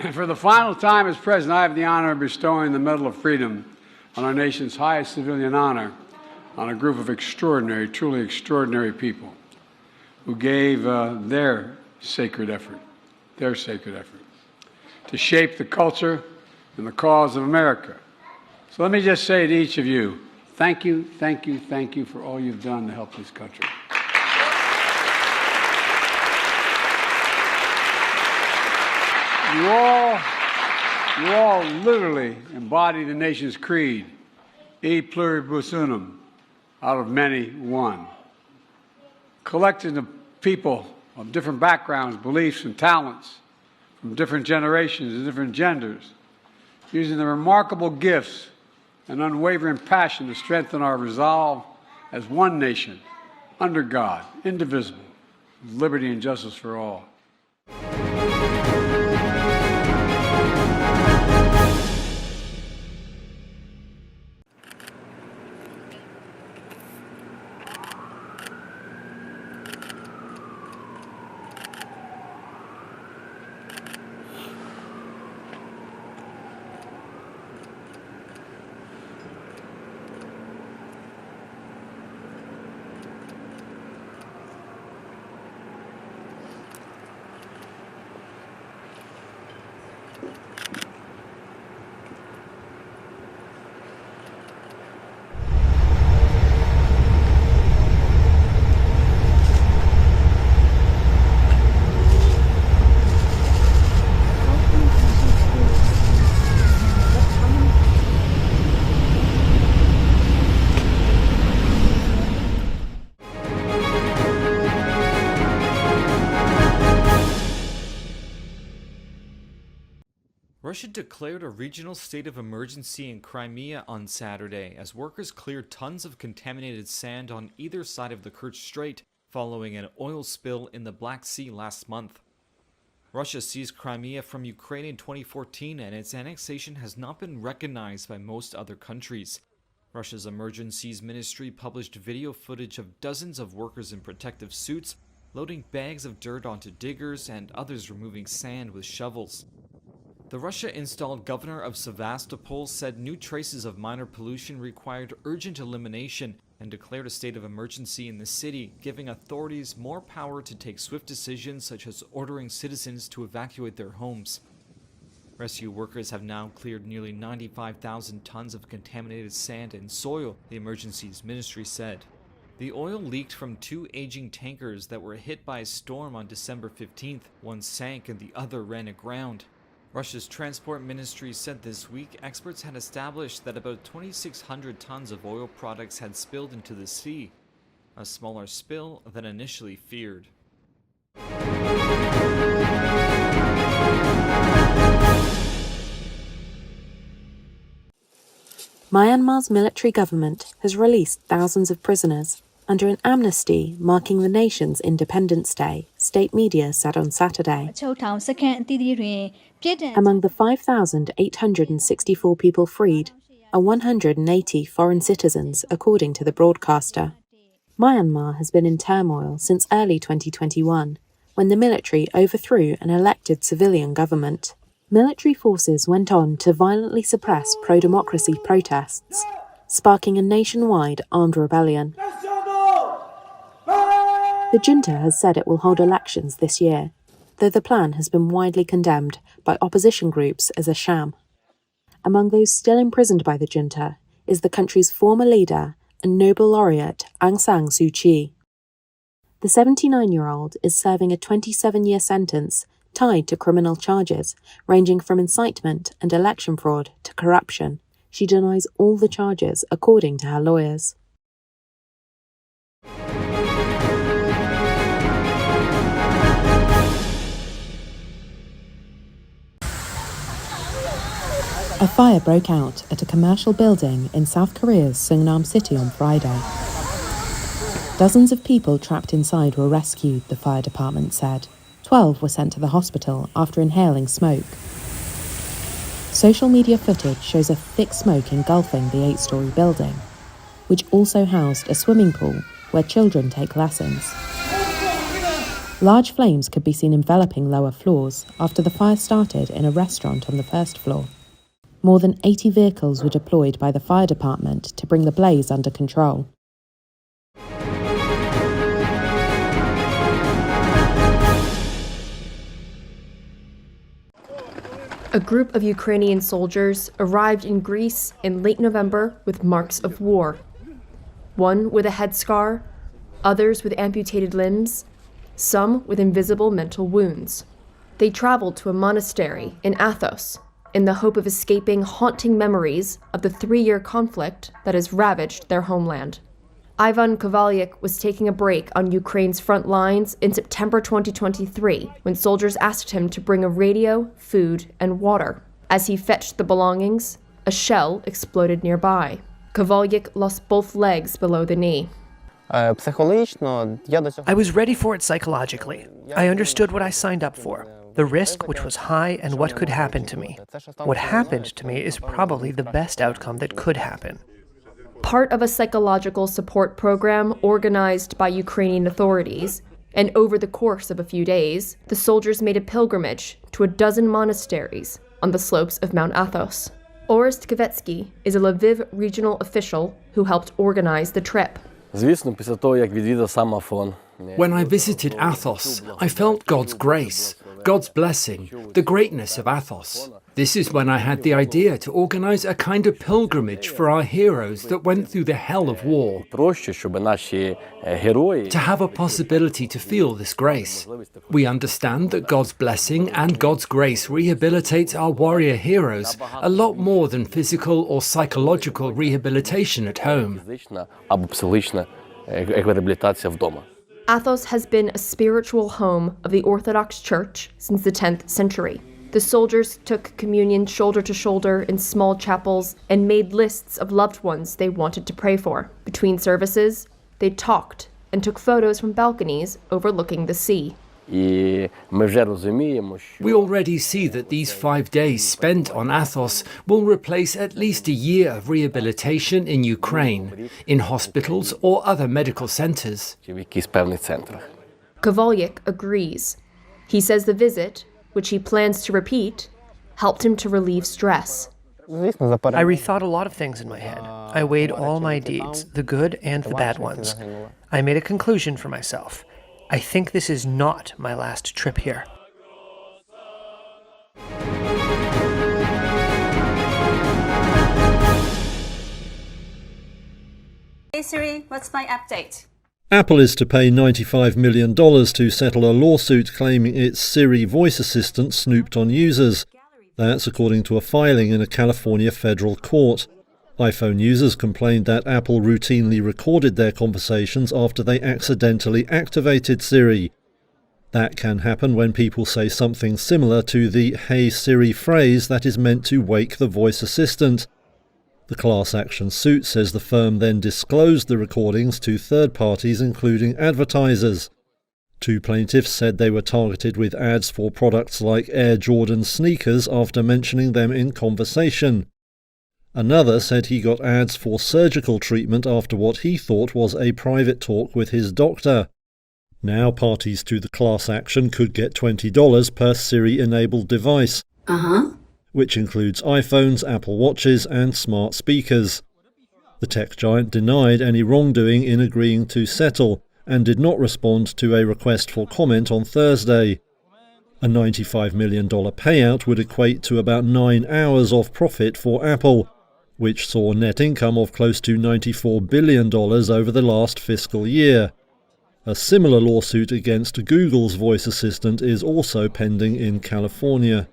And for the final time as president, I have the honor of bestowing the Medal of Freedom on our nation's highest civilian honor on a group of extraordinary, truly extraordinary people who gave their sacred effort to shape the culture and the cause of America. So let me just say to each of you, thank you, thank you, thank you for all you've done to help this country. You all literally embody the nation's creed, e pluribus unum, out of many one. Collecting of people of different backgrounds, beliefs, and talents from different generations and different genders, using the remarkable gifts and unwavering passion to strengthen our resolve as one nation, under God, indivisible, with liberty and justice for all. Russia declared a regional state of emergency in Crimea on Saturday as workers cleared tons of contaminated sand on either side of the Kerch Strait following an oil spill in the Black Sea last month. Russia seized Crimea from Ukraine in 2014 and its annexation has not been recognized by most other countries. Russia's Emergencies Ministry published video footage of dozens of workers in protective suits loading bags of dirt onto diggers and others removing sand with shovels. The Russia-installed governor of Sevastopol said new traces of minor pollution required urgent elimination and declared a state of emergency in the city, giving authorities more power to take swift decisions such as ordering citizens to evacuate their homes. Rescue workers have now cleared nearly 95,000 tons of contaminated sand and soil, the Emergencies Ministry said. The oil leaked from two aging tankers that were hit by a storm on December 15th. One sank and the other ran aground. Russia's transport ministry said this week experts had established that about 2,600 tons of oil products had spilled into the sea, a smaller spill than initially feared. Myanmar's military government has released thousands of prisoners under an amnesty marking the nation's Independence Day, state media said on Saturday. Among the 5,864 people freed are 180 foreign citizens, according to the broadcaster. Myanmar has been in turmoil since early 2021, when the military overthrew an elected civilian government. Military forces went on to violently suppress pro-democracy protests, sparking a nationwide armed rebellion. The junta has said it will hold elections this year, though the plan has been widely condemned by opposition groups as a sham. Among those still imprisoned by the junta is the country's former leader and Nobel laureate Aung San Suu Kyi. The 79-year-old is serving a 27-year sentence tied to criminal charges ranging from incitement and election fraud to corruption. She denies all the charges, according to her lawyers. A fire broke out at a commercial building in South Korea's Seongnam City on Friday. Dozens of people trapped inside were rescued, the fire department said. 12 were sent to the hospital after inhaling smoke. Social media footage shows a thick smoke engulfing the 8-story building, which also housed a swimming pool where children take lessons. Large flames could be seen enveloping lower floors after the fire started in a restaurant on the first floor. More than 80 vehicles were deployed by the fire department to bring the blaze under control. A group of Ukrainian soldiers arrived in Greece in late November with marks of war. One with a headscar, others with amputated limbs, some with invisible mental wounds. They traveled to a monastery in Athos in the hope of escaping haunting memories of the 3-year conflict that has ravaged their homeland. Ivan Kovalyuk was taking a break on Ukraine's front lines in September 2023 when soldiers asked him to bring a radio, food, and water. As he fetched the belongings, a shell exploded nearby. Kovalyuk lost both legs below the knee. I was ready for it psychologically. I understood what I signed up for, the risk which was high and what could happen to me. What happened to me is probably the best outcome that could happen. Part of a psychological support program organized by Ukrainian authorities, and over the course of a few days, the soldiers made a pilgrimage to a dozen monasteries on the slopes of Mount Athos. Orest Kvetsky is a Lviv regional official who helped organize the trip. When I visited Athos, I felt God's grace, God's blessing, the greatness of Athos. This is when I had the idea to organize a kind of pilgrimage for our heroes that went through the hell of war. To have a possibility to feel this grace. We understand that God's blessing and God's grace rehabilitates our warrior heroes a lot more than physical or psychological rehabilitation at home. Athos has been a spiritual home of the Orthodox Church since the 10th century. The soldiers took communion shoulder to shoulder in small chapels and made lists of loved ones they wanted to pray for. Between services, they talked and took photos from balconies overlooking the sea. We already see that these 5 days spent on Athos will replace at least a year of rehabilitation in Ukraine, in hospitals or other medical centers. Kovalyuk agrees. He says the visit, which he plans to repeat, helped him to relieve stress. I rethought a lot of things in my head. I weighed all my deeds, the good and the bad ones. I made a conclusion for myself. I think this is not my last trip here. Hey Siri, what's my update? Apple is to pay $95 million to settle a lawsuit claiming its Siri voice assistant snooped on users. That's according to a filing in a California federal court. iPhone users complained that Apple routinely recorded their conversations after they accidentally activated Siri. That can happen when people say something similar to the "Hey Siri" phrase that is meant to wake the voice assistant. The class action suit says the firm then disclosed the recordings to third parties, including advertisers. 2 plaintiffs said they were targeted with ads for products like Air Jordan sneakers after mentioning them in conversation. Another said he got ads for surgical treatment after what he thought was a private talk with his doctor. Now parties to the class action could get $20 per Siri-enabled device. Which includes iPhones, Apple Watches and smart speakers. The tech giant denied any wrongdoing in agreeing to settle and did not respond to a request for comment on Thursday. A $95 million payout would equate to about 9 hours of profit for Apple, which saw net income of close to $94 billion over the last fiscal year. A similar lawsuit against Google's voice assistant is also pending in California.